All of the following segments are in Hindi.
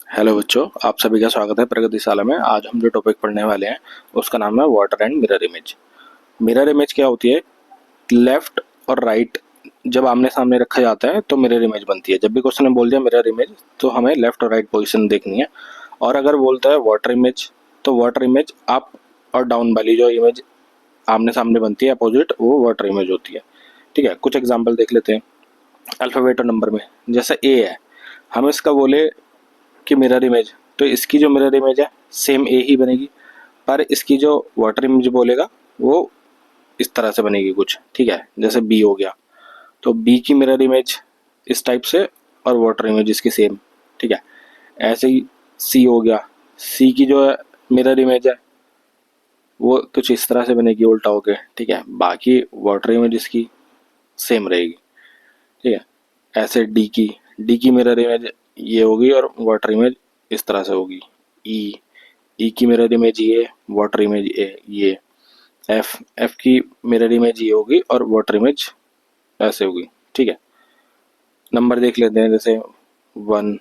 हेलो बच्चों, आप सभी का स्वागत है प्रगतिशाला में। आज हम जो टॉपिक पढ़ने वाले हैं उसका नाम है water and mirror image. Mirror image क्या होती है? लेफ्ट और राइट जब आमने सामने रखा जाता है तो मिरर इमेज बनती है। जब भी क्वेश्चन ने बोल दिया मिरर इमेज तो हमें लेफ्ट और राइट पोजीशन देखनी है। और अगर बोलता है वाटर इमेज तो वाटर इमेज अप और डाउन वाली जो इमेज आमने सामने बनती है अपोजिट, वो वाटर इमेज होती है। ठीक है, कुछ एग्जाम्पल देख लेते हैं अल्फाबेट और नंबर में। जैसे ए है, हम इसका बोले कि मिरर इमेज, तो इसकी जो मिरर इमेज है सेम ए ही बनेगी, पर इसकी जो वाटर इमेज बोलेगा वो इस तरह से बनेगी कुछ। ठीक है, जैसे बी हो गया तो बी की मिरर इमेज इस टाइप से और वाटर इमेज इसकी सेम। ठीक है, ऐसे ही सी हो गया, सी की जो मिरर इमेज है वो कुछ इस तरह से बनेगी उल्टा होके। ठीक है, बाकी वाटर इमेज इसकी सेम रहेगी। ठीक है, ऐसे डी की मिरर इमेज ये होगी और वाटर इमेज इस तरह से होगी। ई की मिरर इमेज ये, वाटर इमेज ये। एफ की मिरर इमेज ये होगी और वाटर इमेज ऐसे होगी। ठीक है, नंबर देख लेते हैं। जैसे वन,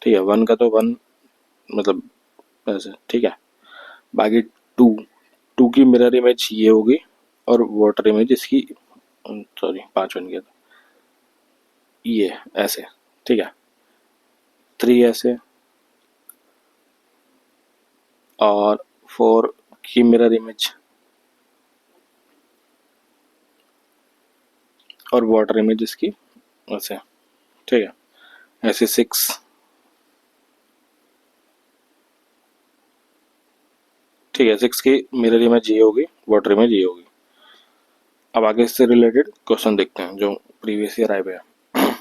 ठीक है, वन का तो वन मतलब ऐसे। ठीक है, बाकी टू, टू की मिरर इमेज ये होगी और वाटर इमेज इसकी, सॉरी पाँच बन गया था, ये ऐसे। ठीक है, थ्री ऐसे, और फोर की मिरर इमेज और वाटर इमेज इसकी ऐसे। ठीक है, ऐसे सिक्स, ठीक है, सिक्स की मिरर इमेज ये होगी, वाटर इमेज ये होगी। अब आगे इससे रिलेटेड क्वेश्चन देखते हैं जो प्रीवियस ईयर आए हुए हैं।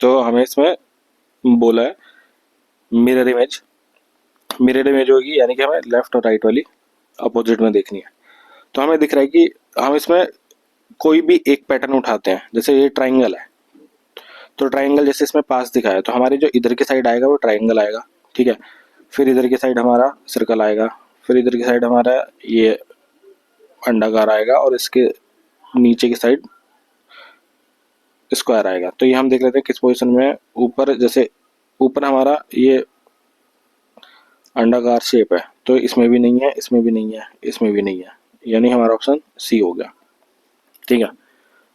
तो हमें इसमें बोला है मिरर इमेज, मिरर इमेज होगी यानी कि हमें लेफ्ट और राइट वाली अपोजिट में देखनी है। तो हमें दिख रहा है कि हम इसमें कोई भी एक पैटर्न उठाते हैं। जैसे ये ट्राइंगल है, तो ट्राइंगल जैसे इसमें पास दिखाया है तो हमारी जो इधर की साइड आएगा वो ट्राइंगल आएगा। ठीक है, फिर इधर की साइड हमारा सर्कल आएगा, फिर इधर की साइड हमारा ये अंडाकार आएगा और इसके नीचे की साइड स्क्वायर आएगा। तो ये हम देख लेते हैं किस पोजीशन में है। ऊपर, जैसे ऊपर हमारा ये अंडाकार शेप है तो इसमें भी नहीं है, इसमें भी नहीं है, इसमें भी नहीं है, यानी हमारा ऑप्शन सी हो गया। ठीक है,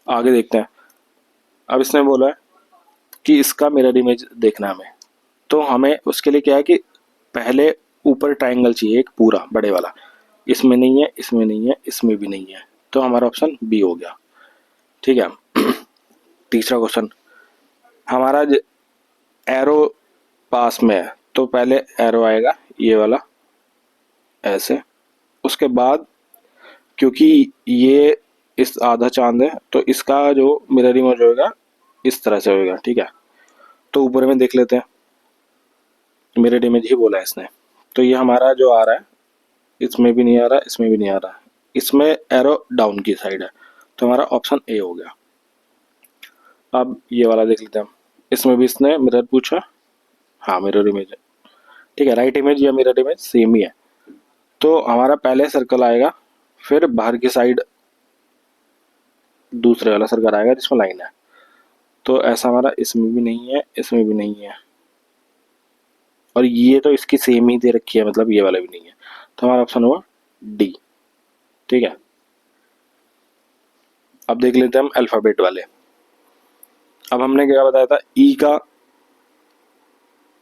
आगे देखते हैं। अब इसने बोला है कि इसका मिरर इमेज देखना हमें, तो हमें उसके लिए क्या है कि पहले ऊपर ट्राइंगल चाहिए एक पूरा बड़े वाला। इसमें नहीं है, इसमें नहीं है, इसमें भी नहीं है, तो हमारा ऑप्शन बी हो गया। ठीक है, तीसरा क्वेश्चन हमारा एरो पास में है तो पहले एरो आएगा ये वाला ऐसे, उसके बाद क्योंकि ये इस आधा चांद है तो इसका जो मिरर इमेज होगा इस तरह से होगा। ठीक है, तो ऊपर में देख लेते हैं, मिरर इमेज ही बोला है इसने। तो ये हमारा जो आ रहा है इसमें भी नहीं आ रहा, इसमें भी नहीं आ रहा, इसमें एरो डाउन की साइड है, तो हमारा ऑप्शन ए हो गया। अब ये वाला देख लेते हैं हम, इसमें भी इसने मिरर पूछा, हाँ मिरर इमेज है। ठीक है, राइट इमेज या मिरर इमेज सेम ही है। तो हमारा पहले सर्कल आएगा, फिर बाहर की साइड दूसरे वाला सर्कल आएगा जिसमें लाइन है। तो ऐसा हमारा इसमें भी नहीं है, इसमें भी नहीं है, और ये तो इसकी सेम ही दे रखी है, मतलब ये वाला भी नहीं है, तो हमारा ऑप्शन हुआ डी। ठीक है, अब देख लेते हैं हम अल्फाबेट वाले। अब हमने क्या बताया था, ई का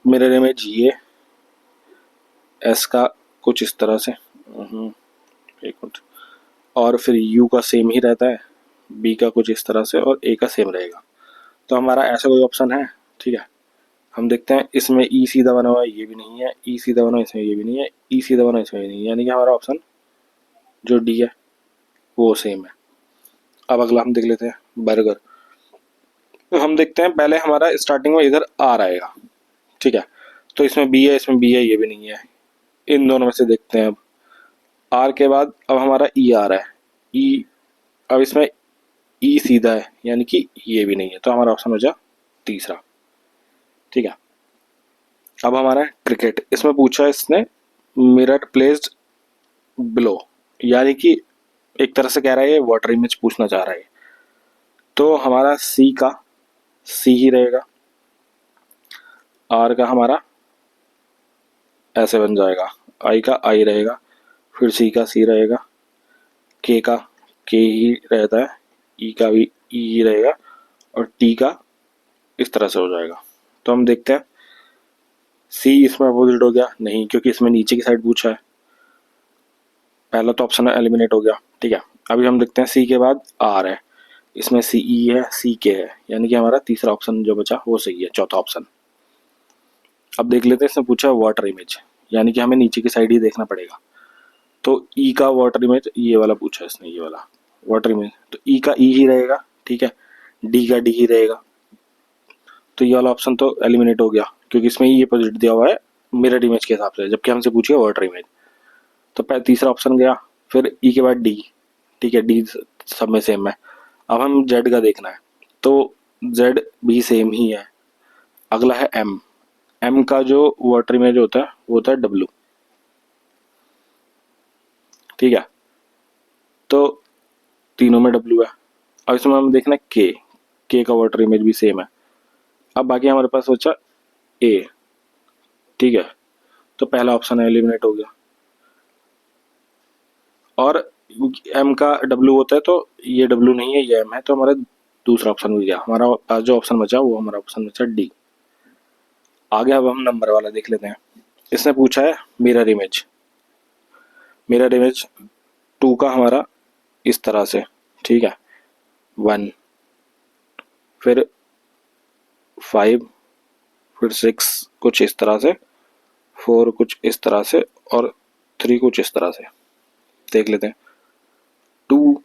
मिरर इमेज ये, एस का कुछ इस तरह से, एक मिनट, और फिर यू का सेम ही रहता है, बी का कुछ इस तरह से और ए का सेम रहेगा। तो हमारा ऐसा कोई ऑप्शन है? ठीक है, हम देखते हैं। इसमें ई सीधा बना हुआ है, ये भी नहीं है, ई सीधा बना इसमें, ये भी नहीं है, ई सीधा बना इसमें, ये नहीं है, यानी कि हमारा ऑप्शन जो डी है वो सेम है। अब अगला हम देख लेते हैं बर्गर। तो हम देखते हैं पहले हमारा स्टार्टिंग में इधर आर आएगा। ठीक है, तो इसमें बी है, इसमें बी है, ये भी नहीं है, इन दोनों में से देखते हैं। अब आर के बाद अब हमारा ई आ रहा है, ई, अब इसमें ई सीधा है यानी कि ये भी नहीं है, तो हमारा ऑप्शन हो जाए तीसरा। ठीक है, अब हमारा क्रिकेट, इसमें पूछा है इसने मिरर प्लेस्ड बिलो, यानी कि एक तरह से कह रहा है ये वाटर इमेज पूछना चाह रहा है। तो हमारा सी ही रहेगा, आर का हमारा ऐसे बन जाएगा, आई का आई रहेगा, फिर सी का सी रहेगा, के का के ही रहता है, ई का भी ई ही रहेगा, और टी का इस तरह से हो जाएगा। तो हम देखते हैं सी इसमें अपोजिट हो गया नहीं, क्योंकि इसमें नीचे की साइड पूछा है, पहला तो ऑप्शन एलिमिनेट हो गया। ठीक है, अभी हम देखते हैं सी के बाद आर है, इसमें सी ई है, सी के है, यानी कि हमारा तीसरा ऑप्शन जो बचा वो सही है, चौथा ऑप्शन। अब देख लेते हैं, इसने पूछा वाटर इमेज, यानी कि हमें नीचे की साइड ही देखना पड़ेगा। तो ई का वाटर इमेज ये वाला पूछा है इसने, ये वाला वाटर इमेज, तो ई का ई ही रहेगा। ठीक है, डी का डी ही रहेगा, तो ये वाला ऑप्शन तो एलिमिनेट हो गया, क्योंकि इसमें ये अपोजिट दिया हुआ है मिरर इमेज के हिसाब से, जबकि हमसे पूछिए वाटर इमेज। तो पहले तीसरा ऑप्शन गया, फिर ई के बाद डी। ठीक है, डी सब में सेम है। अब हम जेड का देखना है, तो जेड भी सेम ही है। अगला है एम, एम का जो वाटर इमेज होता है वो होता है डब्लू। ठीक है, तो तीनों में डब्लू है। अब इसमें हम देखना है के का वाटर इमेज भी सेम है। अब बाकी हमारे पास बचा ए। ठीक है, तो पहला ऑप्शन एलिमिनेट हो गया, और एम का डब्लू होता है, तो ये डब्लू नहीं है, ये एम है, तो हमारा दूसरा ऑप्शन हो गया। हमारा पास जो ऑप्शन बचा वो हमारा ऑप्शन बचा डी। आगे अब हम नंबर वाला देख लेते हैं। इसने पूछा है मिरर इमेज, मिरर इमेज 2 का हमारा इस तरह से। ठीक है, 1, फिर 5, फिर 6 कुछ इस तरह से, 4 कुछ इस तरह से, और 3 कुछ इस तरह से। देख लेते हैं। 2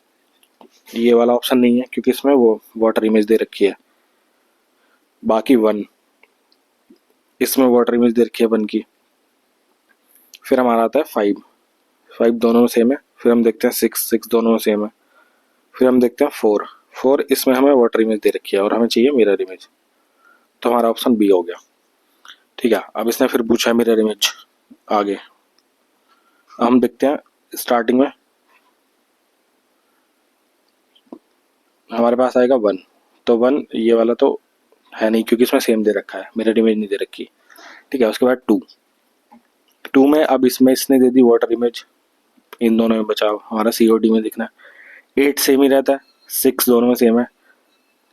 ये वाला ऑप्शन नहीं है, क्योंकि इसमें वो वाटर इमेज दे रखी है। बाकी 1, इसमें वाटर इमेज दे रखी है 1 की। फिर हमारा आता है 5, 5 दोनों में सेम है। फिर हम देखते हैं 6, 6 दोनों में सेम है। फिर हम देखते हैं 4, 4 इसमें हमें वाटर इमेज दे रखी है और हमें चाहिए मिरर इमेज, तो हमारा ऑप्शन बी हो गया। ठीक है, अब इसने फिर पूछा है मिरर इमेज आगे। हम देखते हैं स्टार्टिंग में हमारे पास आएगा 1, तो 1 ये वाला तो है नहीं, क्योंकि इसमें सेम दे रखा है, मिरर इमेज नहीं दे रखी। ठीक है, उसके बाद 2 में अब इसमें इसने दे दी वाटर इमेज, इन दोनों में बचा हमारा COD में दिखना है। 8 सेम ही रहता है, 6 दोनों में सेम है।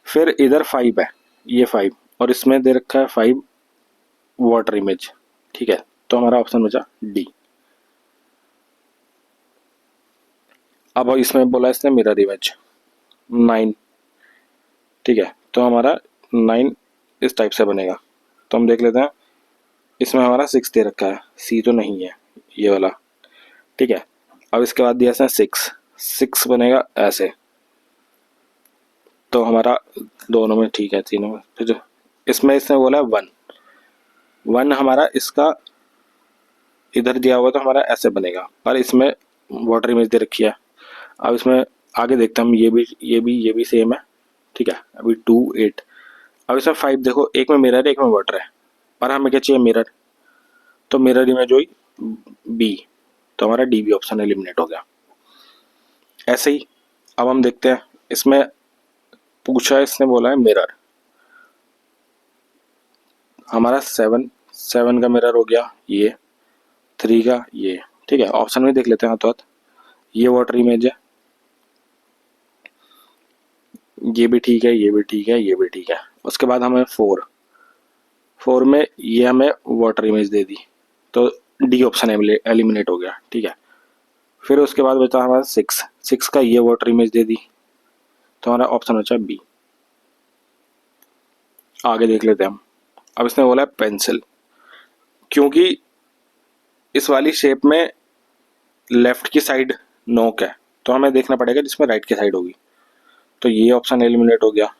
फिर इधर 5 है, ये 5, और इसमें दे रखा है 5 वाटर इमेज। ठीक है, तो हमारा ऑप्शन बचा डी। अब इसमें बोला इसने मिरर इमेज 9। ठीक है, तो हमारा 9 इस टाइप से बनेगा। तो हम देख लेते हैं, इसमें हमारा 6 दे रखा है, सी तो नहीं है ये वाला। ठीक है, अब इसके बाद दिया इसने 6 बनेगा ऐसे, तो हमारा दोनों में ठीक है, तीनों में। फिर इसमें इसने बोला 1 हमारा इसका इधर दिया हुआ, तो हमारा ऐसे बनेगा, पर इसमें वाटर इमेज दे रखी है। अब इसमें आगे देखते हैं हम, ये भी सेम है। ठीक है, अभी 2, 8। अब इसमें 5 देखो, एक में मिरर है, एक में वाटर है, पर हमें क्या चाहिए मिरर, तो मिरर इमेज हुई बी, तो हमारा डी बी ऑप्शन एलिमिनेट हो गया। ऐसे ही अब हम देखते हैं, इसमें पूछा है, इसने बोला है मिरर, हमारा 7 का मिरर हो गया, ये 3 का ये। ठीक है, ऑप्शन में देख लेते हैं हाथों हाथ। ये वाटर इमेज है, ये भी ठीक है, ये भी ठीक है, ये भी ठीक है। उसके बाद हमें 4 में ये हमें वाटर इमेज दे दी, तो डी ऑप्शन एलिमिनेट हो गया। ठीक है, फिर उसके बाद बचा हमारा 6 का ये वाटर इमेज दे दी, तो हमारा ऑप्शन बचा बी। आगे देख लेते हैं हम। अब इसने बोला है पेंसिल, क्योंकि इस वाली शेप में लेफ्ट की साइड नोक है, तो हमें देखना पड़ेगा जिसमें राइट की साइड होगी, तो ये ऑप्शन एलिमिनेट हो गया।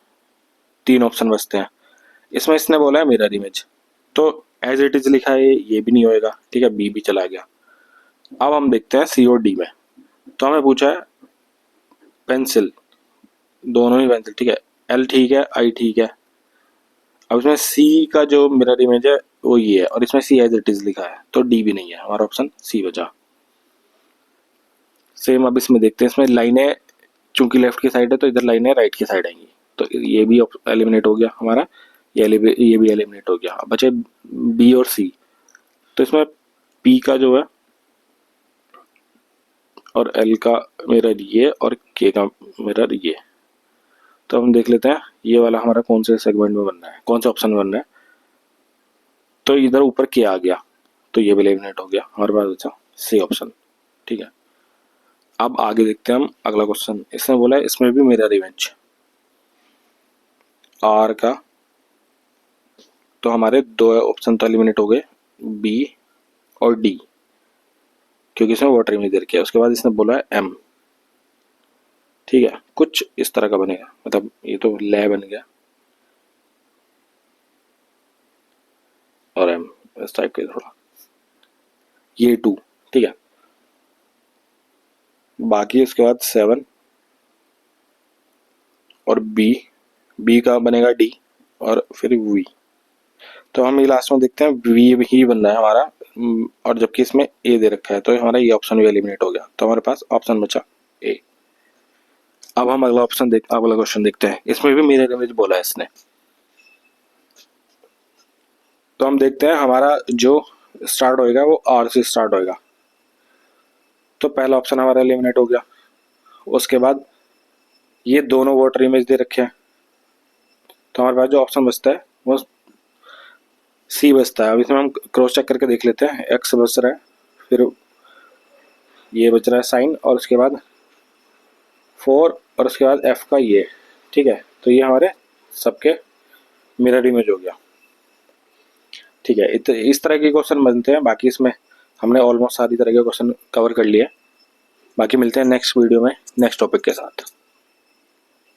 3 ऑप्शन बचते हैं। इसमें इसने बोला है मिरर इमेज, तो एज इट इज लिखा है, ये भी नहीं होएगा। ठीक है, बी भी चला गया। अब हम देखते हैं COD में, तो हमें पूछा है पेंसिल, दोनों ही पेंसिल। ठीक है, एल ठीक है, आई ठीक है। अब इसमें सी का जो मिरर इमेज है वो ये है, और इसमें सी एज इट इज लिखा है, तो डी भी नहीं है, हमारा ऑप्शन सी बचा। सेम अब इसमें देखते हैं, इसमें लाइनें चूंकि लेफ्ट की साइड है, तो इधर लाइनें राइट की साइड आएंगी, तो ये भी एलिमिनेट हो गया हमारा, ये भी एलिमिनेट हो गया। अब बचे बी और सी, तो इसमें पी का जो है और एल का मिरर ये और के का मिरर ये। तो हम देख लेते हैं ये वाला हमारा कौन से सेगमेंट में बनना है, कौन से ऑप्शन में बनना है। तो इधर ऊपर के आ गया तो ये भी एलिमिनेट हो गया, हमारे पास बचा सी ऑप्शन। ठीक है, अब आगे देखते हैं हम अगला क्वेश्चन। इसने बोला है इसमें भी मिरर इमेज आर का, तो हमारे दो ऑप्शन तो एलिमिनेट हो गए, बी और डी, क्योंकि इसमें वाटर इमेज दे रखी है। उसके बाद इसने बोला है एम। ठीक है, कुछ इस तरह का बनेगा, मतलब ये तो ले बन गया और एम इस टाइप का थोड़ा, ये 2। ठीक है, बाकी उसके बाद 7 और बी का बनेगा डी और फिर वी। तो हम ये लास्ट में देखते हैं वी ही बन रहा है हमारा, और जबकि इसमें ए दे रखा है, तो हमारा ये ऑप्शन भी एलिमिनेट हो गया। तो हमारे पास ऑप्शन बचा ए। अब हम अगला क्वेश्चन देखते हैं। इसमें भी मिरर इमेज बोला है इसने। तो हम देखते हैं हमारा जो स्टार्ट होएगा वो आर से स्टार्ट होएगा। तो पहला ऑप्शन हमारा एलिमिनेट हो गया। उसके बाद ये दोनों वाटर इमेज दे रखे हैं, तो हमारे पास जो ऑप्शन बचता है वो सी बचता है। अब इसमें हम क्रॉस चेक करके देख लेते हैं। एक्स बच रहा है, फिर ये बच रहा है साइन, और उसके बाद 4 और उसके बाद एफ का ये। ठीक है, तो ये हमारे सबके मिरर इमेज हो गया। ठीक है, इस तरह के क्वेश्चन बनते हैं। बाकी इसमें हमने ऑलमोस्ट सारी तरह के क्वेश्चन कवर कर लिए। बाकी मिलते हैं नेक्स्ट वीडियो में नेक्स्ट टॉपिक के साथ।